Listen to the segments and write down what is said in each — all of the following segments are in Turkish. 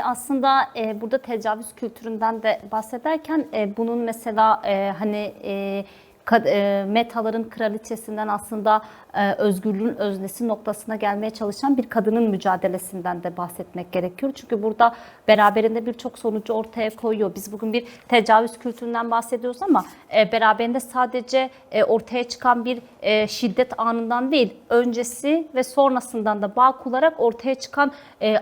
aslında burada tecavüz kültüründen de bahsederken bunun mesela metaların kraliçesinden aslında özgürlüğün öznesi noktasına gelmeye çalışan bir kadının mücadelesinden de bahsetmek gerekiyor. Çünkü burada beraberinde birçok sonucu ortaya koyuyor. Biz bugün bir tecavüz kültüründen bahsediyoruz ama beraberinde sadece ortaya çıkan bir şiddet anından değil, öncesi ve sonrasından da bağ kurarak ortaya çıkan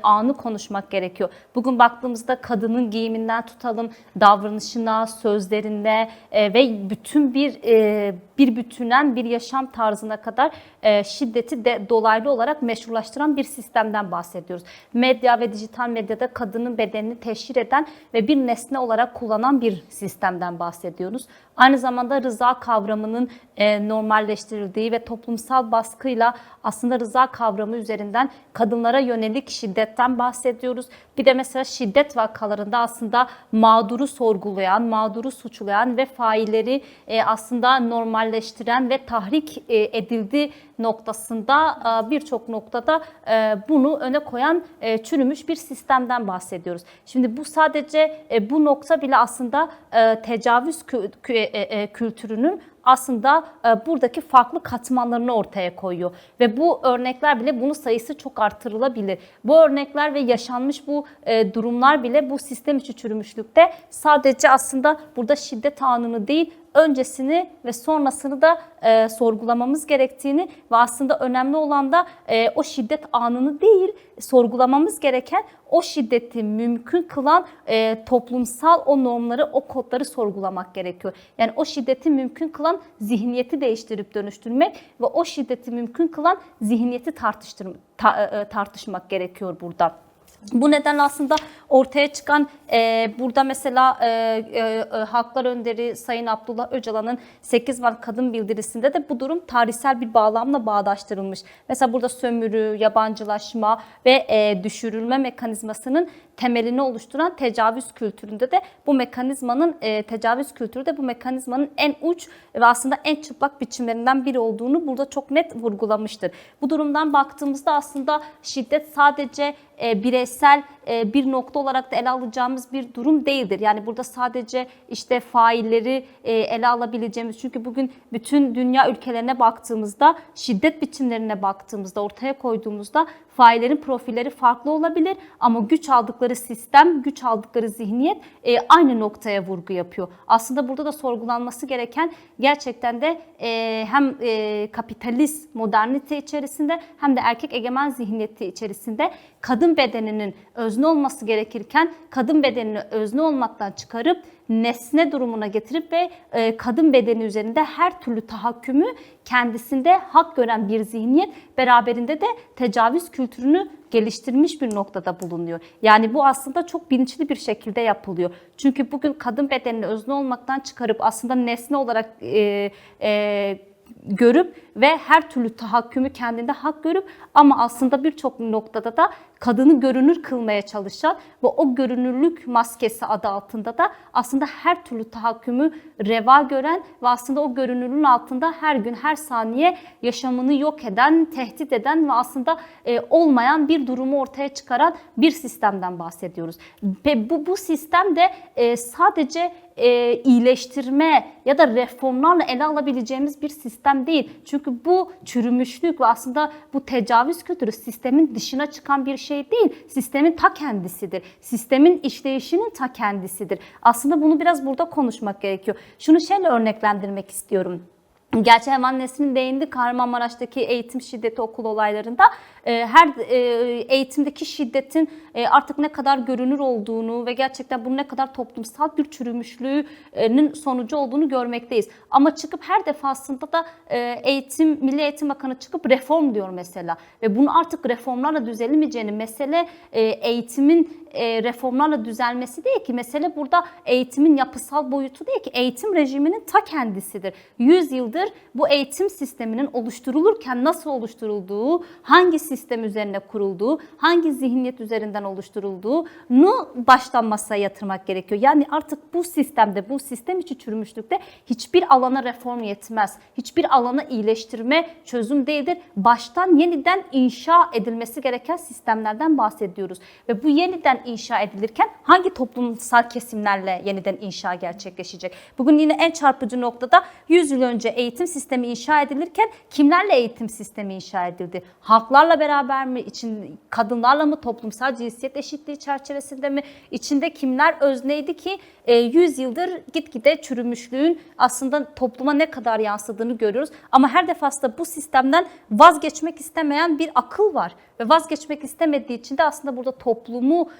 anı konuşmak gerekiyor. Bugün baktığımızda kadının giyiminden tutalım, davranışına, sözlerine ve bütün bir bütünen bir yaşam tarzına kadar şiddeti de dolaylı olarak meşrulaştıran bir sistemden bahsediyoruz. Medya ve dijital medyada kadının bedenini teşhir eden ve bir nesne olarak kullanan bir sistemden bahsediyoruz. Aynı zamanda rıza kavramının normalleştirildiği ve toplumsal baskıyla aslında rıza kavramı üzerinden kadınlara yönelik şiddetten bahsediyoruz. Bir de mesela şiddet vakalarında aslında mağduru sorgulayan, mağduru suçlayan ve failleri aslında normalleştiren ve tahrik edildiği noktasında birçok noktada bunu öne koyan çürümüş bir sistemden bahsediyoruz. Şimdi bu sadece bu nokta bile aslında tecavüz kültürünün aslında buradaki farklı katmanlarını ortaya koyuyor. Ve bu örnekler bile bunun sayısı çok artırılabilir. Bu örnekler ve yaşanmış bu durumlar bile bu sistem içi çürümüşlükte sadece aslında burada şiddet anını değil, öncesini ve sonrasını da sorgulamamız gerektiğini ve aslında önemli olan da o şiddet anını değil, sorgulamamız gereken o şiddeti mümkün kılan toplumsal o normları, o kodları sorgulamak gerekiyor. Yani o şiddeti mümkün kılan zihniyeti değiştirip dönüştürmek ve o şiddeti mümkün kılan zihniyeti tartışmak gerekiyor burada. Bu nedenle aslında ortaya çıkan burada mesela Halklar Önderi Sayın Abdullah Öcalan'ın 8 Mart Kadın Bildirisi'nde de bu durum tarihsel bir bağlamla bağdaştırılmış. Mesela burada sömürü, yabancılaşma ve düşürülme mekanizmasının temelini oluşturan tecavüz kültüründe de bu mekanizmanın tecavüz kültürü de bu mekanizmanın en uç ve aslında en çıplak biçimlerinden biri olduğunu burada çok net vurgulamıştır. Bu durumdan baktığımızda aslında şiddet sadece bireysel bir nokta olarak da ele alacağımız bir durum değildir. Yani burada sadece işte failleri ele alabileceğimiz, çünkü bugün bütün dünya ülkelerine baktığımızda, şiddet biçimlerine baktığımızda, ortaya koyduğumuzda faillerin profilleri farklı olabilir ama güç aldıkları sistem, güç aldıkları zihniyet aynı noktaya vurgu yapıyor. Aslında burada da sorgulanması gereken gerçekten de hem kapitalist modernite içerisinde hem de erkek egemen zihniyeti içerisinde kadın bedeninin özne olması gerekirken kadın bedenini özne olmaktan çıkarıp nesne durumuna getirip ve kadın bedeni üzerinde her türlü tahakkümü kendisinde hak gören bir zihniyet beraberinde de tecavüz kültürünü geliştirmiş bir noktada bulunuyor. Yani bu aslında çok bilinçli bir şekilde yapılıyor. Çünkü bugün kadın bedenini özne olmaktan çıkarıp aslında nesne olarak görüp ve her türlü tahakkümü kendinde hak görüp ama aslında birçok noktada da kadını görünür kılmaya çalışan ve o görünürlük maskesi adı altında da aslında her türlü tahakkümü reva gören ve aslında o görünürlüğün altında her gün her saniye yaşamını yok eden, tehdit eden ve aslında olmayan bir durumu ortaya çıkaran bir sistemden bahsediyoruz. Ve bu sistem de sadece iyileştirme ya da reformlarla ele alabileceğimiz bir sistem değil. Çünkü bu çürümüşlük ve aslında bu tecavüz kültürü sistemin dışına çıkan bir şey değil. Sistemin ta kendisidir. Sistemin işleyişinin ta kendisidir. Aslında bunu biraz burada konuşmak gerekiyor. Şunu şöyle örneklendirmek istiyorum. Gerçi Evan Nesrin değindi Kahramanmaraş'taki eğitim şiddeti okul olaylarında her eğitimdeki şiddetin artık ne kadar görünür olduğunu ve gerçekten bunun ne kadar toplumsal bir çürümüşlüğünün sonucu olduğunu görmekteyiz. Ama çıkıp her defasında da Milli Eğitim Bakanı çıkıp reform diyor mesela ve bunu artık reformlarla düzelmeyeceğini, mesele eğitimin reformlarla düzelmesi değil ki, mesele burada eğitimin yapısal boyutu değil ki, eğitim rejiminin ta kendisidir. 100 yıldır bu eğitim sisteminin oluşturulurken nasıl oluşturulduğu, hangi sistem üzerine kurulduğu, hangi zihniyet üzerinden oluşturulduğunu baştan masaya yatırmak gerekiyor. Yani artık bu sistemde, bu sistem içi çürümüşlükte hiçbir alana reform yetmez. Hiçbir alana iyileştirme çözüm değildir. Baştan yeniden inşa edilmesi gereken sistemlerden bahsediyoruz. Ve bu yeniden inşa edilirken hangi toplumsal kesimlerle yeniden inşa gerçekleşecek? Bugün yine en çarpıcı noktada 100 yıl önce eğitim sistemi inşa edilirken kimlerle eğitim sistemi inşa edildi? Halklarla beraber mi? Kadınlarla mı? Toplumsal cinsiyet eşitliği çerçevesinde mi? İçinde kimler özneydi ki 100 yıldır gitgide çürümüşlüğün aslında topluma ne kadar yansıdığını görüyoruz. Ama her defasında bu sistemden vazgeçmek istemeyen bir akıl var. Ve vazgeçmek istemediği için de aslında burada toplumu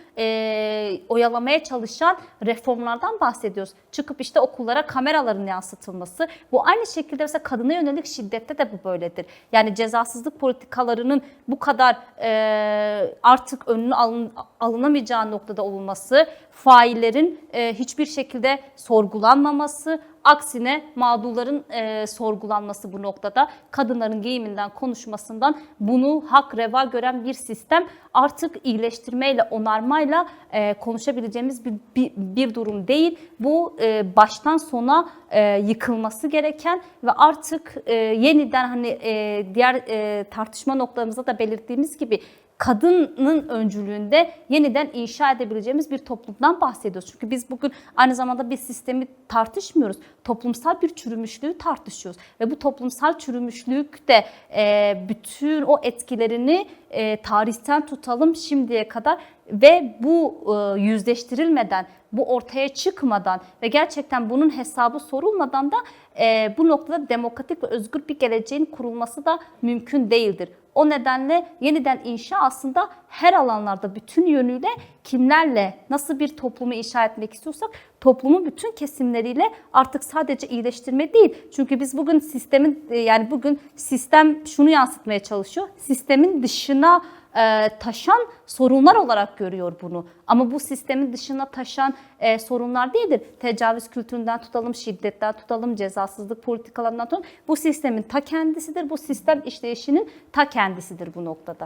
oyalamaya çalışan reformlardan bahsediyoruz. Çıkıp işte okullara kameraların yansıtılması. Bu aynı şekilde mesela kadına yönelik şiddette de bu böyledir. Yani cezasızlık politikalarının bu kadar artık önünü alınamayacağı noktada olunması, faillerin hiçbir şekilde sorgulanmaması, aksine mağdurların sorgulanması bu noktada, kadınların giyiminden, konuşmasından bunu hak reva gören bir sistem artık iyileştirmeyle, onarmayla konuşabileceğimiz bir durum değil. Bu baştan sona yıkılması gereken ve artık yeniden hani diğer tartışma noktalarımızda da belirttiğimiz gibi kadının öncülüğünde yeniden inşa edebileceğimiz bir toplumdan bahsediyoruz. Çünkü biz bugün aynı zamanda bir sistemi tartışmıyoruz. Toplumsal bir çürümüşlüğü tartışıyoruz. Ve bu toplumsal çürümüşlük de bütün o etkilerini tarihten tutalım şimdiye kadar ve bu yüzleştirilmeden, bu ortaya çıkmadan ve gerçekten bunun hesabı sorulmadan da bu noktada demokratik ve özgür bir geleceğin kurulması da mümkün değildir. O nedenle yeniden inşa aslında her alanlarda bütün yönüyle kimlerle nasıl bir toplumu inşa etmek istiyorsak toplumun bütün kesimleriyle artık sadece iyileştirme değil. Çünkü biz bugün bugün sistem şunu yansıtmaya çalışıyor. Sistemin dışına taşan sorunlar olarak görüyor bunu. Ama bu sistemin dışına taşan sorunlar değildir. Tecavüz kültüründen tutalım, şiddetten tutalım, cezasızlık politikalarından tutalım. Bu sistemin ta kendisidir. Bu sistem işleyişinin ta kendisidir bu noktada.